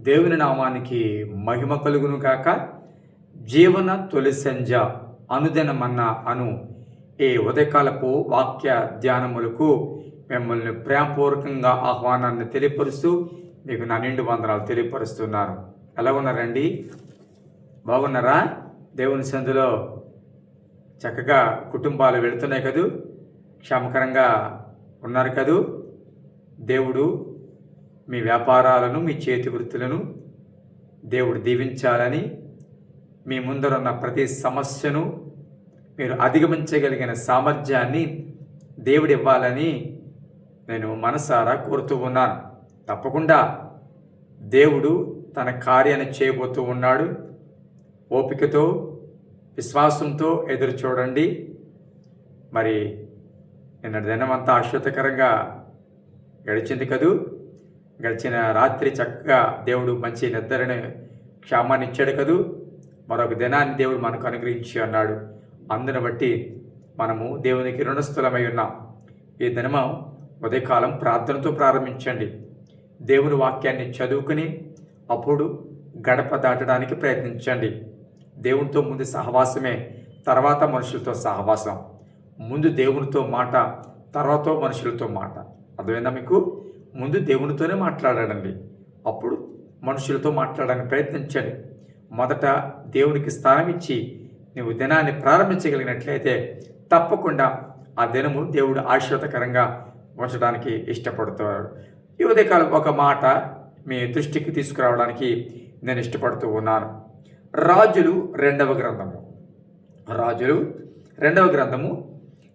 దేవుని నామానికి మహిమ కలుగును గాక. జీవన తొలి సంధ్య అనుదినమన్న అను ఈ ఉదయకాలపు వాక్య ధ్యానములకు మిమ్మల్ని ప్రేమపూర్వకంగా ఆహ్వానాన్ని తెలియపరుస్తూ మీకు నా నిండు వందనాలు తెలియపరుస్తున్నాను. ఎలా ఉన్నారండి? బాగున్నారా? దేవుని సందులో చక్కగా కుటుంబాలు వెళుతున్నాయి కదూ, క్షేమకరంగా ఉన్నారు కదూ. దేవుడు మీ వ్యాపారాలను, మీ చేతి వృత్తులను దేవుడు దీవించాలని, మీ ముందరున్న ప్రతి సమస్యను మీరు అధిగమించగలిగిన సామర్థ్యాన్ని దేవుడు ఇవ్వాలని నేను మనసారా కోరుతూ ఉన్నాను. తప్పకుండా దేవుడు తన కార్యాన్ని చేయబోతూ ఉన్నాడు. ఓపికతో, విశ్వాసంతో ఎదురు చూడండి. మరి నిన్న దినమంతా ఆశ్చర్యకరంగా గడిచింది కదూ. గడిచిన రాత్రి చక్కగా దేవుడు మంచి నిద్రని, క్షేమాన్ని ఇచ్చాడు కదూ. మరొక దినాన్ని దేవుడు మనకు అనుగ్రహించి అన్నాడు. అందుని బట్టి మనము దేవునికి రుణస్థులమై ఉన్నాం. ఈ దినము ఉదయకాలం ప్రార్థనతో ప్రారంభించండి. దేవుని వాక్యాన్ని చదువుకుని అప్పుడు గడప దాటడానికి ప్రయత్నించండి. దేవునితో ముందు సహవాసమే, తర్వాత మనుషులతో సహవాసం. ముందు దేవునితో మాట, తర్వాత మనుషులతో మాట. అర్థమైందా మీకు? ముందు దేవునితోనే మాట్లాడండి, అప్పుడు మనుషులతో మాట్లాడడానికి ప్రయత్నించండి. మొదట దేవునికి స్థానం ఇచ్చి నువ్వు దినాన్ని ప్రారంభించగలిగినట్లయితే తప్పకుండా ఆ దినము దేవుడు ఆశీర్వాదకరంగా ఉంచడానికి ఇష్టపడుతాడు. ఈ ఉదయకాలం ఒక మాట మీ దృష్టికి తీసుకురావడానికి నేను ఇష్టపడుతూ ఉన్నాను. రాజులు 2వ గ్రంథము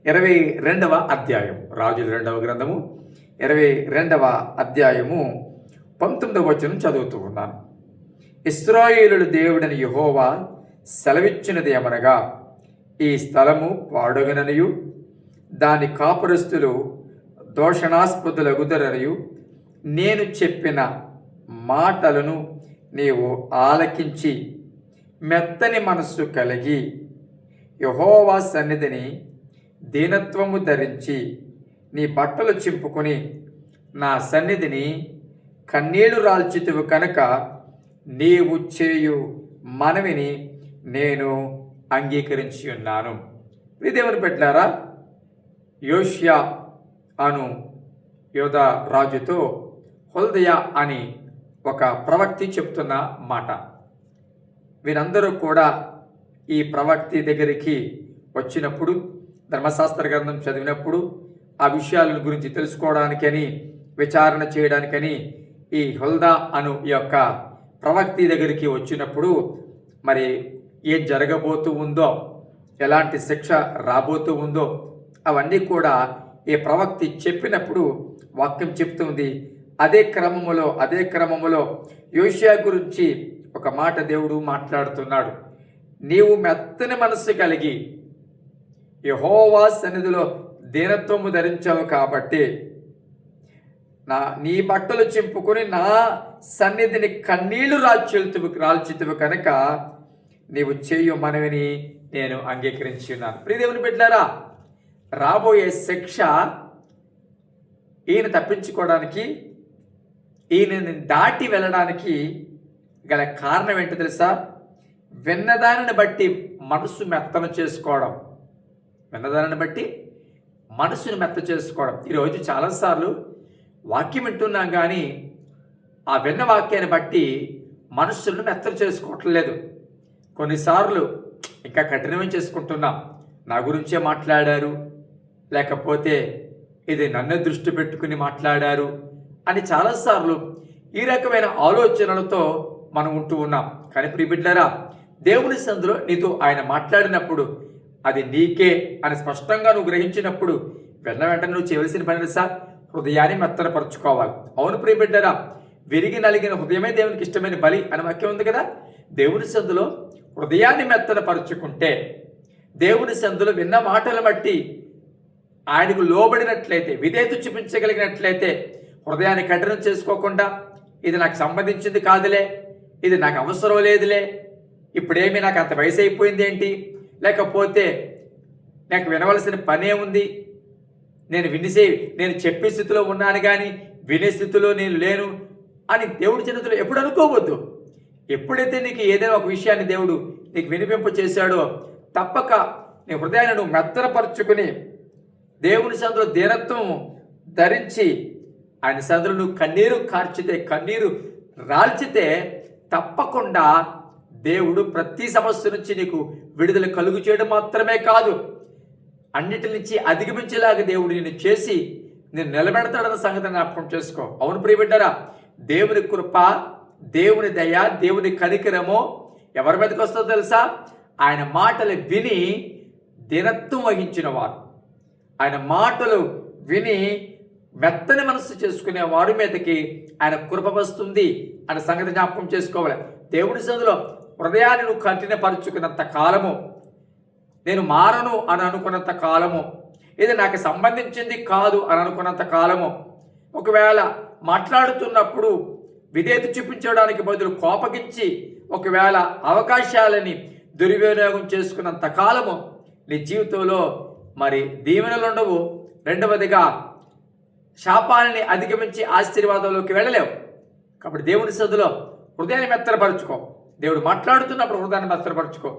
22వ అధ్యాయం. రాజులు 2వ గ్రంథము 22వ అధ్యాయము 19వ వచనం చదువుతూ ఉన్నాను. ఇశ్రాయేలుల దేవుడని యెహోవా సెలవిచ్చినది ఏమనగా, ఈ స్థలము పాడుగననియు దాని కాపురస్తులు దోషణాస్పదులగుదరనియు నేను చెప్పిన మాటలను నీవు ఆలకించి మెత్తని మనస్సు కలిగి యెహోవా సన్నిధిని దీనత్వము ధరించి నీ బట్టలు చింపుకొని నా సన్నిధిని కన్నీళ్లు రాల్చితివి కనుక నీవు చేయు మనవిని నేను అంగీకరించి ఉన్నాను. దేవుని పెట్టారా, యోషియా అను యోధా రాజుతో హుల్దయా అని ఒక ప్రవక్తి చెప్తున్న మాట. వీరందరూ కూడా ఈ ప్రవక్తి దగ్గరికి వచ్చినప్పుడు, ధర్మశాస్త్ర గ్రంథం చదివినప్పుడు ఆ విషయాల గురించి తెలుసుకోవడానికని, విచారణ చేయడానికని ఈ హుల్దా అను ఈ యొక్క ప్రవక్తి దగ్గరికి వచ్చినప్పుడు మరి ఏం జరగబోతూ ఉందో, ఎలాంటి శిక్ష రాబోతూ ఉందో అవన్నీ కూడా ఈ ప్రవక్తి చెప్పినప్పుడు వాక్యం చెప్తుంది. అదే క్రమములో యోషియా గురించి ఒక మాట దేవుడు మాట్లాడుతున్నాడు. నీవు మెత్తని మనస్సు కలిగి యెహోవా సన్నిధిలో దీనత్వము ధరించావు కాబట్టి నీ బట్టలు చింపుకొని నా సన్నిధిని కన్నీళ్లు రాల్చితివి కనుక నీవు చేయు మనవిని నేను అంగీకరించి ఉన్నాను. ప్రియదేవుని బిడ్డలారా, రాబోయే శిక్ష ఈయన తప్పించుకోవడానికి, ఈయనని దాటి వెళ్ళడానికి గల కారణం ఏంటో తెలుసా? విన్నదానిని బట్టి మనసు మెత్తన చేసుకోవడం. ఈరోజు చాలాసార్లు వాక్యం వింటున్నాం కానీ ఆ విన్న వాక్యాన్ని బట్టి మనుషులను మెత్తన చేసుకోవట్లేదు. కొన్నిసార్లు ఇంకా కఠినమే చేసుకుంటున్నాం. నా గురించే మాట్లాడారు, లేకపోతే ఇది నన్ను దృష్టి పెట్టుకుని మాట్లాడారు అని చాలాసార్లు ఈ రకమైన ఆలోచనలతో మనం ఉంటూ ఉన్నాం. కానీ ప్రియ బిడ్డలారా, దేవుని సందులో నీతో ఆయన మాట్లాడినప్పుడు అది నీకే అని స్పష్టంగా నువ్వు గ్రహించినప్పుడు వెంటనే నువ్వు చేయవలసిన పని తెలుసా? హృదయాన్ని మెత్తనపరచుకోవాలి. అవును ప్రియ బిడ్డలారా, విరిగి నలిగిన హృదయమే దేవునికి ఇష్టమైన బలి అని వాక్యం ఉంది కదా. దేవుని సందులో హృదయాన్ని మెత్తనపరుచుకుంటే, దేవుని సందులో విన్న మాటలు బట్టి ఆయనకు లోబడినట్లయితే, విధేయత చూపించగలిగినట్లయితే, హృదయాన్ని కఠినం చేసుకోకుండా ఇది నాకు సంబంధించింది కాదులే, ఇది నాకు అవసరం లేదులే, ఇప్పుడేమి నాకు అంత వయసు అయిపోయింది ఏంటి, లేకపోతే నాకు వినవలసిన పనే ఉంది, నేను చెప్పే స్థితిలో ఉన్నాను కానీ వినే స్థితిలో నేను లేను అని దేవుడి చిన్నతులు ఎప్పుడు అనుకోవద్దు. ఎప్పుడైతే నీకు ఏదైనా ఒక విషయాన్ని దేవుడు నీకు వినిపింప చేశాడో తప్పక నీ హృదయాన్ని నువ్వు మెత్తనపరుచుకుని దేవుని సన్నిధిలో దీనత్వం ధరించి ఆయన సన్నిధిలో నువ్వు కన్నీరు కార్చితే, కన్నీరు రాల్చితే తప్పకుండా దేవుడు ప్రతి సమస్య నుంచి నీకు విడుదల కలుగు చేయడం మాత్రమే కాదు, అన్నిటి నుంచి అధిగమించేలాగా దేవుడు నిన్ను చేసి నేను నిలబెడతాడన్న సంగతిని జ్ఞాపకం చేసుకో. అవును ప్రియబిడ్డరా, దేవుని కృప, దేవుని దయ, దేవుని కనికరము ఎవరి మీదకి వస్తుందో తెలుసా? ఆయన మాటలు విని దీనత్వం వహించిన వారు, ఆయన మాటలు విని మెత్తని మనసు చేసుకునే వారి మీదకి ఆయన కృప వస్తుంది అనే సంగతి జ్ఞాపకం చేసుకోవాలి. దేవుడి సన్నిధిలో హృదయాన్ని నువ్వు కఠినపరుచుకున్నంత కాలము, నేను మారను అని అనుకున్నంత కాలము, ఇది నాకు సంబంధించింది కాదు అని అనుకున్నంత కాలము, ఒకవేళ మాట్లాడుతున్నప్పుడు విధేయత చూపించడానికి బదులు కోపగించి ఒకవేళ అవకాశాలని దుర్వినియోగం చేసుకున్నంత కాలము నీ జీవితంలో మరి దీవెనలు ఉండవు. రెండవదిగా శాపాలని అధిగమించి ఆశీర్వాదంలోకి వెళ్ళలేవు. కాబట్టి దేవుని సన్నిధిలో హృదయాన్ని మెత్తరపరుచుకో. దేవుడు మాట్లాడుతున్నప్పుడు హృదయాన్ని మెత్తరపరుచుకో.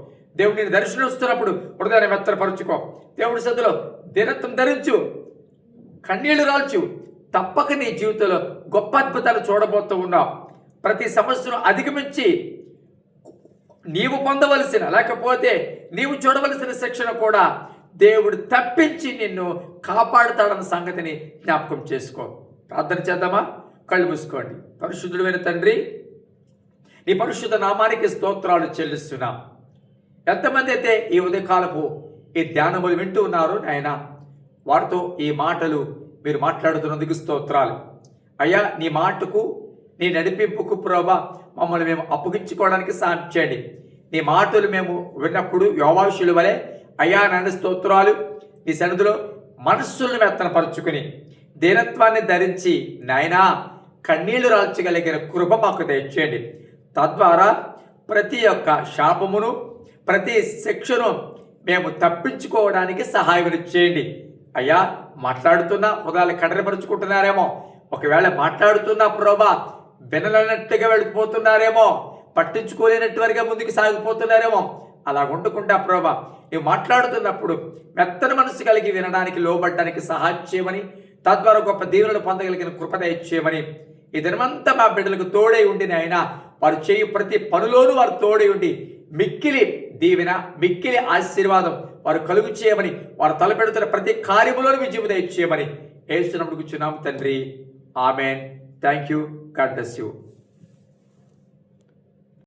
దేవుడిని దర్శనమిస్తున్నప్పుడు హృదయాన్ని మెత్తరపరుచుకో. దేవుడి సన్నిధిలో దీనత్వం ధరించు, కన్నీళ్లు రాల్చు. తప్పక నీ జీవితంలో గొప్ప అద్భుతాలు చూడబోతూ ఉన్నావు. ప్రతి సమస్యను అధిగమించి నీవు పొందవలసిన లేకపోతే నీవు చూడవలసిన శిక్షణ కూడా దేవుడు తప్పించి నిన్ను కాపాడుతాడన్న సంగతిని జ్ఞాపకం చేసుకో. ప్రార్థన చేద్దామా? కళ్ళు మూసుకోండి. పరిశుద్ధుడైన తండ్రి, నీ పరిశుద్ధ నామానికి స్తోత్రాలు చెల్లిస్తున్నాం. ఎంతమంది అయితే ఈ ఉదయకాలపు ఈ ధ్యానములు వింటూ ఉన్నారు నాయన, వారితో ఈ మాటలు మీరు మాట్లాడుతున్నందుకు స్తోత్రాలు అయ్యా. నీ మాటకు, నీ నడిపింపుకు ప్రభా మమ్మల్ని మేము అప్పగించుకోవడానికి సాయం చేయండి. నీ మాటలు మేము విన్నప్పుడు యోవాషుల వలె అయ్యా నాయన స్తోత్రాలు, నీ సన్నిధిలో మనస్సులను మెత్తనపరుచుకుని దీనత్వాన్ని ధరించి నాయనా కన్నీళ్లు రాల్చగలిగిన కృప మాకు దయచేయండి. తద్వారా ప్రతి ఒక్క శాపమును, ప్రతి శిక్షను మేము తప్పించుకోవడానికి సహాయం చేయండి అయ్యా. మాట్లాడుతున్నా హృదయాలు కడరపరుచుకుంటున్నారేమో, ఒకవేళ మాట్లాడుతున్నా ప్రభా వినలేనట్టుగా వెళ్ళిపోతున్నారేమో, పట్టించుకోలేనట్టుగా ముందుకు సాగిపోతున్నారేమో, అలా ఉండకుండా ప్రభా నువ్వు మాట్లాడుతున్నప్పుడు మెత్తని మనసు కలిగి వినడానికి, లోబడ్డానికి సహాయం చేయమని, తద్వారా గొప్ప దీవెనలు పొందగలిగిన కృప దయచేయమని, ఈ దినమంతా మా బిడ్డలకు తోడై ఉండి నాయన వారు చేయు ప్రతి పనిలోనూ వారు తోడై ఉండి మిక్కిలి దీవెన, మిక్కిలి ఆశీర్వాదం వారు కలుగు చేయమని, వారు తలపెడుతున్న ప్రతి కార్యములోనూ విజయం దయచేయమని యేసు నామమున కూర్చున్నాము తండ్రి. Amen. Thank you. God bless you.